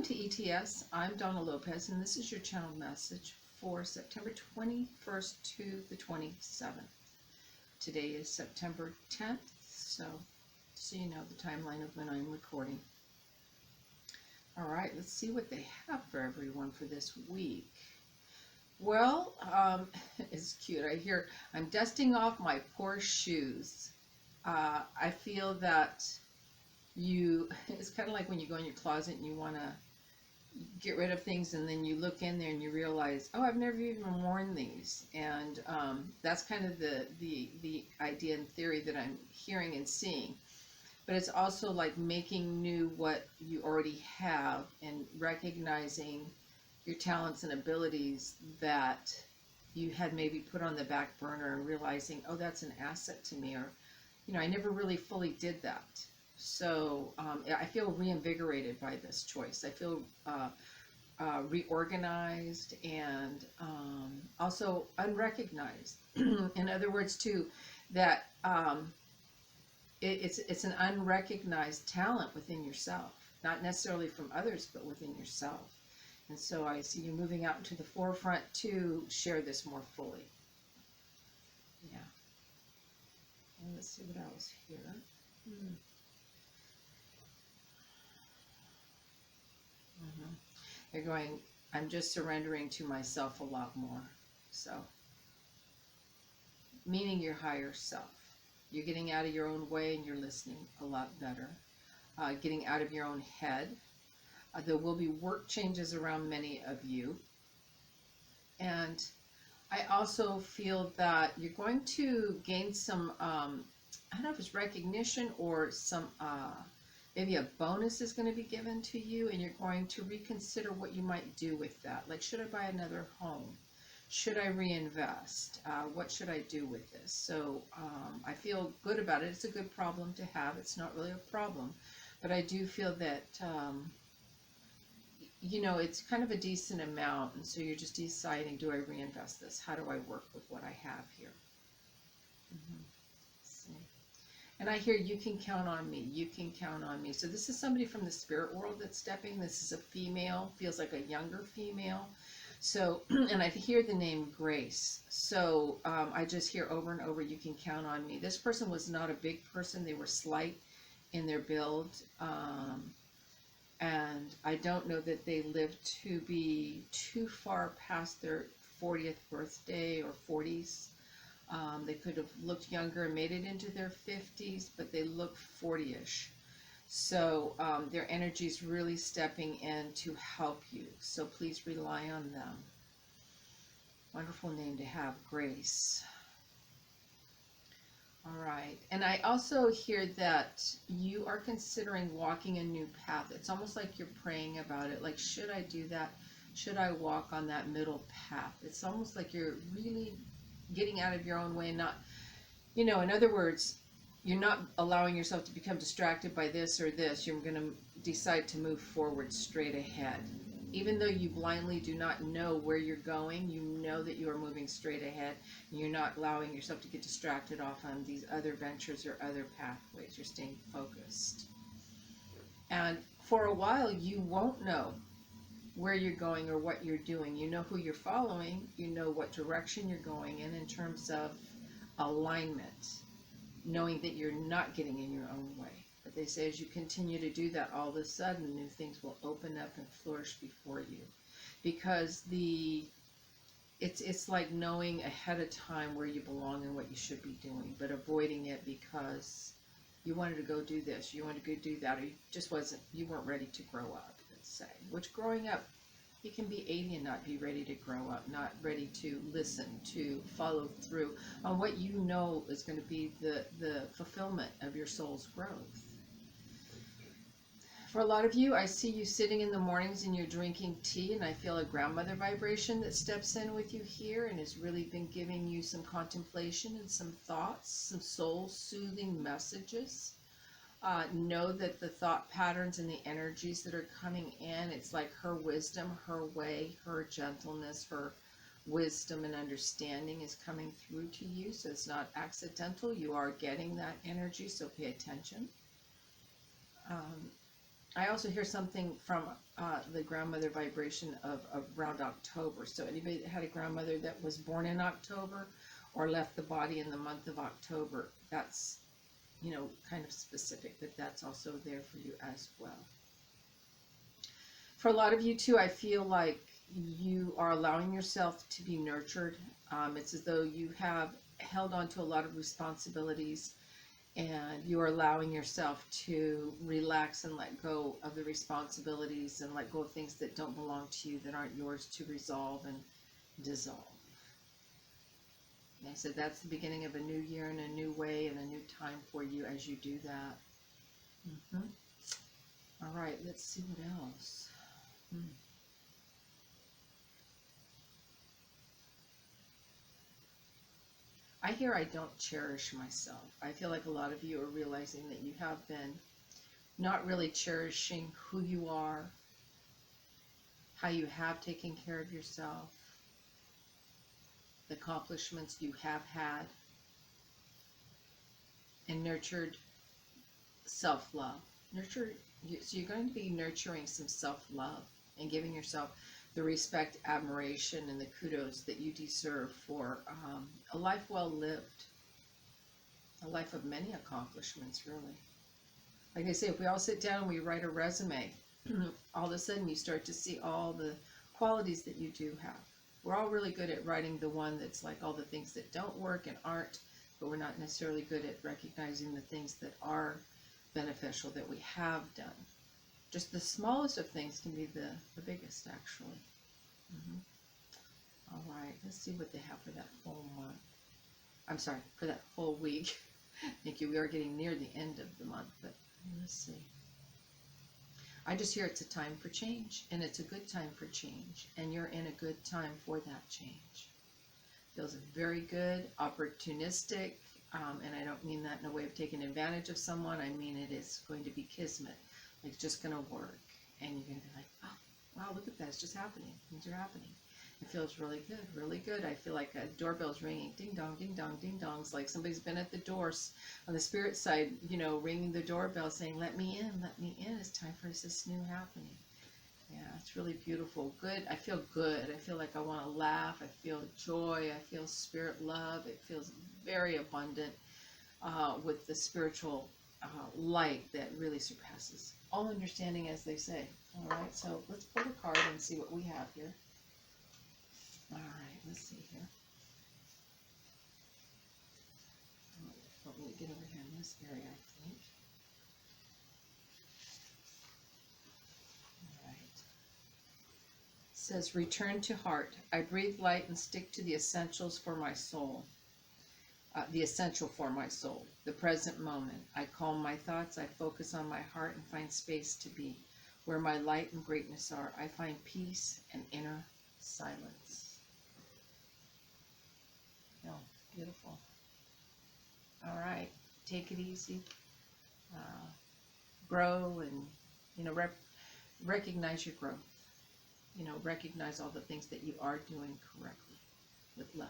to ETS. I'm Donna Lopez, and this is your channel message for September 21st to the 27th. Today is September 10th, so you know the timeline of when I'm recording. All right, let's see what they have for everyone for this week. Well, it's cute. I hear, I'm dusting off my poor shoes. I feel that it's kind of like when you go in your closet and you want to get rid of things, and then you look in there and you realize, oh, I've never even worn these. And that's kind of the idea and theory that I'm hearing and seeing. But it's also like making new what you already have and recognizing your talents and abilities that you had maybe put on the back burner and realizing, oh, that's an asset to me, or, you know, I never really fully did that. So I feel reinvigorated by this choice. I feel reorganized and also unrecognized. In other words, too, that it's an unrecognized talent within yourself, not necessarily from others, but within yourself. And so I see you moving out into the forefront to share this more fully. Yeah. And let's see what else here. You're going, I'm just surrendering to myself a lot more. So, meaning your higher self. You're getting out of your own way and you're listening a lot better. Getting out of your own head. There will be work changes around many of you. And I also feel that you're going to gain some, I don't know if it's recognition or some, maybe a bonus is going to be given to you, and you're going to reconsider what you might do with that. Like, should I buy another home? Should I reinvest? What should I do with this? So I feel good about it. It's a good problem to have. It's not really a problem. But I do feel that, you know, it's kind of a decent amount. And so you're just deciding, do I reinvest this? How do I work with what I have here? And I hear, you can count on me. You can count on me. So this is somebody from the spirit world that's stepping. This is a female, feels like a younger female. So, and I hear the name Grace. So I just hear over and over, you can count on me. This person was not a big person. They were slight in their build. And I don't know that they lived to be too far past their 40th birthday or 40s. They could have looked younger and made it into their 50s, but they look 40-ish. So their energy is really stepping in to help you. So please rely on them. Wonderful name to have, Grace. All right. And I also hear that you are considering walking a new path. It's almost like you're praying about it. Like, should I do that? Should I walk on that middle path? It's almost like you're really getting out of your own way, not, you know, in other words, you're not allowing yourself to become distracted by this or this. You're going to decide to move forward straight ahead. Even though you blindly do not know where you're going, you know that you are moving straight ahead, and you're not allowing yourself to get distracted off on these other ventures or other pathways. You're staying focused. And for a while, you won't know where you're going or what you're doing. You know who you're following. You know what direction you're going in terms of alignment, knowing that you're not getting in your own way. But they say as you continue to do that, all of a sudden new things will open up and flourish before you, because it's like knowing ahead of time where you belong and what you should be doing, but avoiding it because you wanted to go do this, you wanted to go do that, or you weren't ready to grow up. Say, which growing up, you can be 80 and not be ready to grow up, not ready to listen, to follow through on what you know is going to be the fulfillment of your soul's growth. For a lot of you, I see you sitting in the mornings and you're drinking tea, and I feel a grandmother vibration that steps in with you here and has really been giving you some contemplation and some thoughts, some soul-soothing messages. Know that the thought patterns and the energies that are coming in, it's like her wisdom, her way, her gentleness, her wisdom and understanding is coming through to you. So it's not accidental. You are getting that energy, so pay attention. I also hear something from the grandmother vibration of around October. So anybody that had a grandmother that was born in October or left the body in the month of October, that's, you know, kind of specific, that that's also there for you as well. For a lot of you too, I feel like you are allowing yourself to be nurtured. It's as though you have held on to a lot of responsibilities, and you are allowing yourself to relax and let go of the responsibilities and let go of things that don't belong to you, that aren't yours to resolve and dissolve. And I said that's the beginning of a new year and a new way and a new time for you as you do that. All right, let's see what else. I hear I don't cherish myself. I feel like a lot of you are realizing that you have been not really cherishing who you are, how you have taken care of yourself, the accomplishments you have had, and nurtured self-love. So you're going to be nurturing some self-love and giving yourself the respect, admiration, and the kudos that you deserve for a life well lived, a life of many accomplishments, really. Like I say, if we all sit down and we write a resume, all of a sudden you start to see all the qualities that you do have. We're all really good at writing the one that's like all the things that don't work and aren't, but we're not necessarily good at recognizing the things that are beneficial that we have done. Just the smallest of things can be the biggest, actually. All right, let's see what they have for that whole month. I'm sorry, for that whole week. Thank you. We are getting near the end of the month, but let's see. I just hear it's a time for change, and it's a good time for change, and you're in a good time for that change. Feels very good, opportunistic, and I don't mean that in a way of taking advantage of someone. I mean it is going to be kismet. It's just going to work, and you're going to be like, oh, wow, look at that. It's just happening. Things are happening. It feels really good, really good. I feel like a doorbell's ringing. Ding dong, ding dong, ding dong. It's like somebody's been at the doors on the spirit side, you know, ringing the doorbell saying, let me in, let me in. It's time for this new happening. Yeah, it's really beautiful. Good. I feel good. I feel like I want to laugh. I feel joy. I feel spirit love. It feels very abundant with the spiritual light that really surpasses all understanding, as they say. All right, so let's pull a card and see what we have here. All right, let's see here. Let me get over here in this area, I think. All right. It says, return to heart. I breathe light and stick to the essentials for my soul. The essential for my soul, the present moment. I calm my thoughts, I focus on my heart and find space to be. Where my light and greatness are, I find peace and inner silence. Oh, beautiful. All right, take it easy. Grow and, you know, recognize your growth. You know, recognize all the things that you are doing correctly with love.